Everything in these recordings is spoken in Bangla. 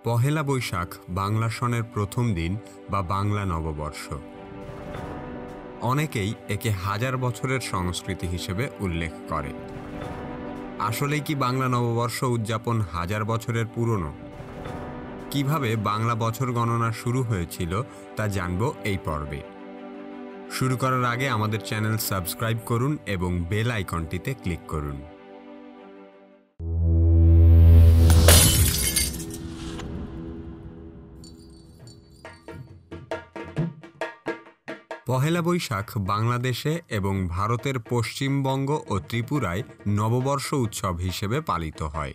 পহেলা বৈশাখ বাংলা সনের প্রথম দিন বা বাংলা নববর্ষ। অনেকেই একে হাজার বছরের সংস্কৃতি হিসেবে উল্লেখ করে। আসলেই কি বাংলা নববর্ষ উদযাপন হাজার বছরের পুরনো? কিভাবে বাংলা বছর গণনা শুরু হয়েছিল তা জানব এই পর্বে। শুরু করার আগে আমাদের চ্যানেল সাবস্ক্রাইব করুন এবং বেল আইকনটিতে ক্লিক করুন। পহেলা বৈশাখ বাংলাদেশে এবং ভারতের পশ্চিমবঙ্গ ও ত্রিপুরায় নববর্ষ উৎসব হিসেবে পালিত হয়।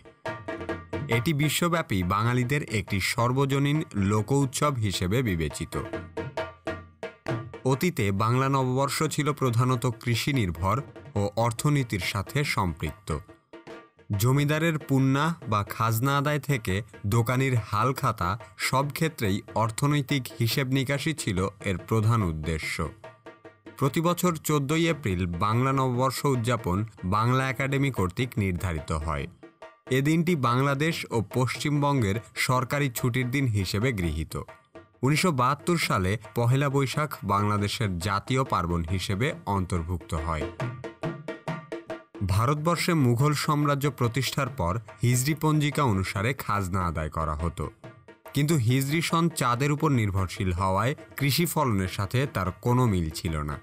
এটি বিশ্বব্যাপী বাঙালিদের একটি সর্বজনীন লোক উৎসব হিসেবে বিবেচিত। অতীতে বাংলা নববর্ষ ছিল প্রধানত কৃষি নির্ভর ও অর্থনীতির সাথে সম্পৃক্ত। জমিদারের পুণ্যা বা খাজনা আদায় থেকে দোকানির হাল খাতা সব ক্ষেত্রেই অর্থনৈতিক হিসেব নিকাশই ছিল এর প্রধান উদ্দেশ্য। প্রতিবছর 14ই এপ্রিল বাংলা নববর্ষ উদযাপন বাংলা একাডেমি কর্তৃক নির্ধারিত হয়। এ দিনটি বাংলাদেশ ও পশ্চিমবঙ্গের সরকারি ছুটির দিন হিসেবে গৃহীত। 1972 সালে পহেলা বৈশাখ বাংলাদেশের জাতীয় পার্বণ হিসেবে অন্তর্ভুক্ত হয়। ভারতবর্ষে মুঘল সাম্রাজ্য প্রতিষ্ঠার পর হিজরি পঞ্জিকা অনুসারে খাজনা আদায় করা হতো, কিন্তু হিজরি সন চাঁদের উপর নির্ভরশীল হওয়ায় কৃষি ফলনের সাথে তার কোনো মিল ছিল না।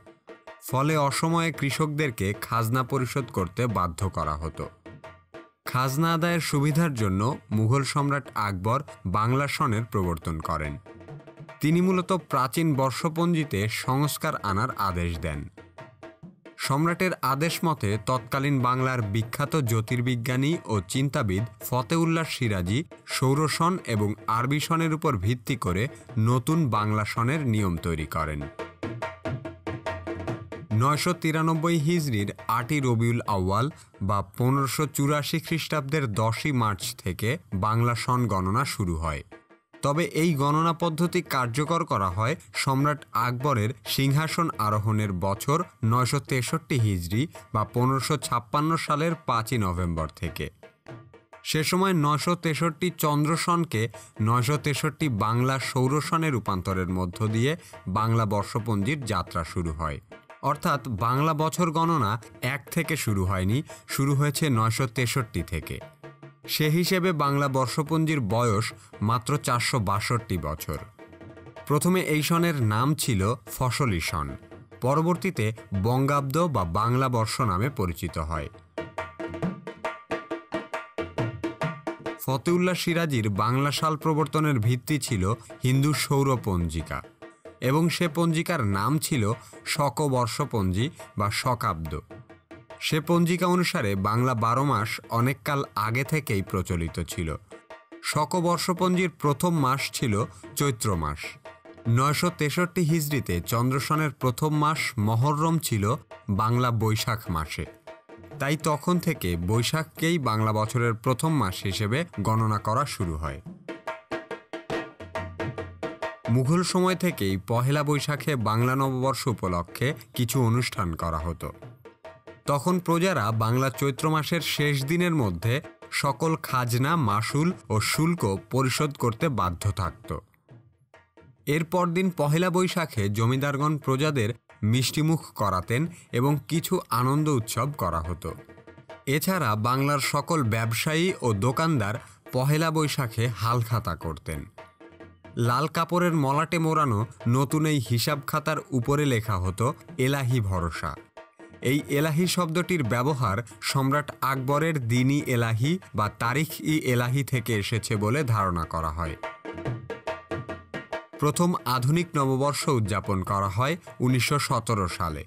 ফলে অসময়ে কৃষকদেরকে খাজনা পরিশোধ করতে বাধ্য করা হতো। খাজনা আদায়ের সুবিধার জন্য মুঘল সম্রাট আকবর বাংলা সনের প্রবর্তন করেন। তিনি মূলত প্রাচীন বর্ষপঞ্জিতে সংস্কার আনার আদেশ দেন। সম্রাটের আদেশ মতে তৎকালীন বাংলার বিখ্যাত জ্যোতির্বিজ্ঞানী ও চিন্তাবিদ ফতেউল্লাহ সিরাজি সৌরসন এবং আরবি সনের উপর ভিত্তি করে নতুন বাংলা সনের নিয়ম তৈরি করেন। 993 হিজরির 8ই রবিউল আউয়াল বা 1584 খ্রিস্টাব্দের 10ই মার্চ থেকে বাংলা সন গণনা শুরু হয়। তবে এই গণনা পদ্ধতি কার্যকর করা হয় সম্রাট আকবরের সিংহাসন আরোহণের বছর 963 হিজরি বা 1556 সালের 5ই নভেম্বর থেকে। সে সময় 963 চন্দ্র সনকে 963 বাংলা সৌরসনে রূপান্তরের মধ্য দিয়ে বাংলা বর্ষপঞ্জির যাত্রা শুরু হয়। অর্থাৎ বাংলা বছর গণনা 1 থেকে শুরু হয়নি, শুরু হয়েছে 963 থেকে। সে হিসেবে বাংলা বর্ষপঞ্জির বয়স মাত্র 462 বছর। প্রথমে এই সনের নাম ছিল ফসলি সন, পরবর্তীতে বঙ্গাব্দ বা বাংলা বর্ষ নামে পরিচিত হয়। ফতেউল্লাহ সিরাজির বাংলা সাল প্রবর্তনের ভিত্তি ছিল হিন্দু সৌর পঞ্জিকা এবং সে পঞ্জিকার নাম ছিল শকবর্ষপঞ্জি বা শকাব্দ। সে পঞ্জিকা অনুসারে বাংলা 12 মাস অনেককাল আগে থেকেই প্রচলিত ছিল। শকবর্ষপঞ্জির প্রথম মাস ছিল চৈত্র মাস। 963 হিজরিতে চন্দ্রসনের প্রথম মাস মহররম ছিল বাংলা বৈশাখ মাসে। তাই তখন থেকে বৈশাখকেই বাংলা বছরের প্রথম মাস হিসেবে গণনা করা শুরু হয়। মুঘল সময় থেকেই পহেলা বৈশাখে বাংলা নববর্ষ উপলক্ষে কিছু অনুষ্ঠান করা হতো। তখন প্রজারা বাংলা চৈত্র মাসের শেষ দিনের মধ্যে সকল খাজনা, মাসুল ও শুল্ক পরিশোধ করতে বাধ্য থাকত। এরপর দিন পহেলা বৈশাখে জমিদারগণ প্রজাদের মিষ্টিমুখ করাতেন এবং কিছু আনন্দ উৎসব করা হতো। এছাড়া বাংলার সকল ব্যবসায়ী ও দোকানদার পহেলা বৈশাখে হালখাতা করতেন। লাল কাপড়ের মলাটে মোড়ানো নতুন এই হিসাব খাতার উপরে লেখা হতো এলাহি ভরসা। এই এলাহি শব্দটির ব্যবহার সম্রাট আকবরের দিন-ই এলাহি বা তারিখ-ই এলাহি থেকে এসেছে বলে ধারণা করা হয়। প্রথম আধুনিক নববর্ষ উদযাপন করা হয় 1917 সালে।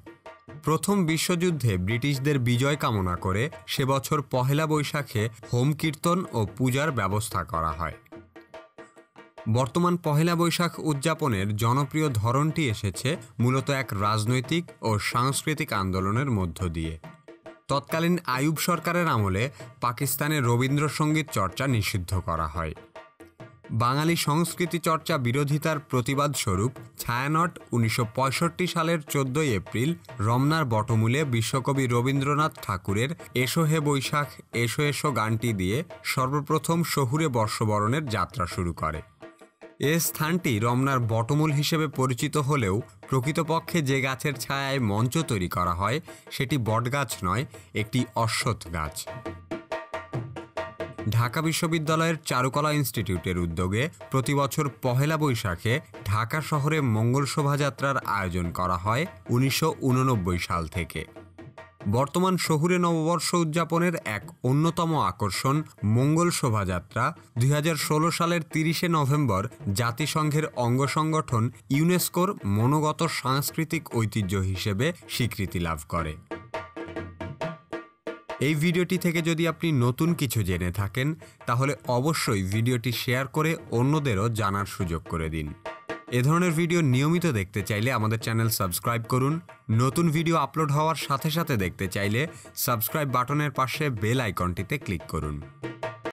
প্রথম বিশ্বযুদ্ধে ব্রিটিশদের বিজয় কামনা করে সে বছর পহেলা বৈশাখে হোম কীর্তন ও পূজার ব্যবস্থা করা হয়। বর্তমান পহেলা বৈশাখ উদযাপনের জনপ্রিয় ধরনটি এসেছে মূলত এক রাজনৈতিক ও সাংস্কৃতিক আন্দোলনের মধ্য দিয়ে। তৎকালীন আইয়ুব সরকারের আমলে পাকিস্তানে রবীন্দ্রসঙ্গীত চর্চা নিষিদ্ধ করা হয়। বাঙালি সংস্কৃতি চর্চা বিরোধিতার প্রতিবাদ স্বরূপ ছায়ানট 1965 সালের 14 এপ্রিল রমনার বটমূলে বিশ্বকবি রবীন্দ্রনাথ ঠাকুরের এসো হে বৈশাখ এসো এসো গানটি দিয়ে সর্বপ্রথম শহুরে বর্ষবরণের যাত্রা শুরু করে। এ স্থানটি রমনার বটমূল হিসেবে পরিচিত হলেও প্রকৃতপক্ষে যে গাছের ছায়ায় মঞ্চ তৈরি করা হয় সেটি বটগাছ নয়, একটি অশ্বত্থ গাছ। ঢাকা বিশ্ববিদ্যালয়ের চারুকলা ইনস্টিটিউটের উদ্যোগে প্রতি বছর পহেলা বৈশাখে ঢাকা শহরে মঙ্গল শোভাযাত্রার আয়োজন করা হয় 1989 সাল থেকে। বর্তমান শহুরে নববর্ষ উদযাপনের এক অন্যতম আকর্ষণ মঙ্গল শোভাযাত্রা 2016 সালের 30 নভেম্বর জাতিসংঘের অঙ্গ সংগঠন ইউনেস্কোর মনোগত সাংস্কৃতিক ঐতিহ্য হিসেবে স্বীকৃতি লাভ করে। এই ভিডিওটি থেকে যদি আপনি নতুন কিছু জেনে থাকেন তাহলে অবশ্যই ভিডিওটি শেয়ার করে অন্যদেরও জানার সুযোগ করে দিন। এ ধরনের ভিডিও নিয়মিত দেখতে চাইলে আমাদের চ্যানেল সাবস্ক্রাইব করুন। নতুন ভিডিও আপলোড হওয়ার সাথে সাথে দেখতে চাইলে সাবস্ক্রাইব বাটনের পাশে বেল আইকনটিতে ক্লিক করুন।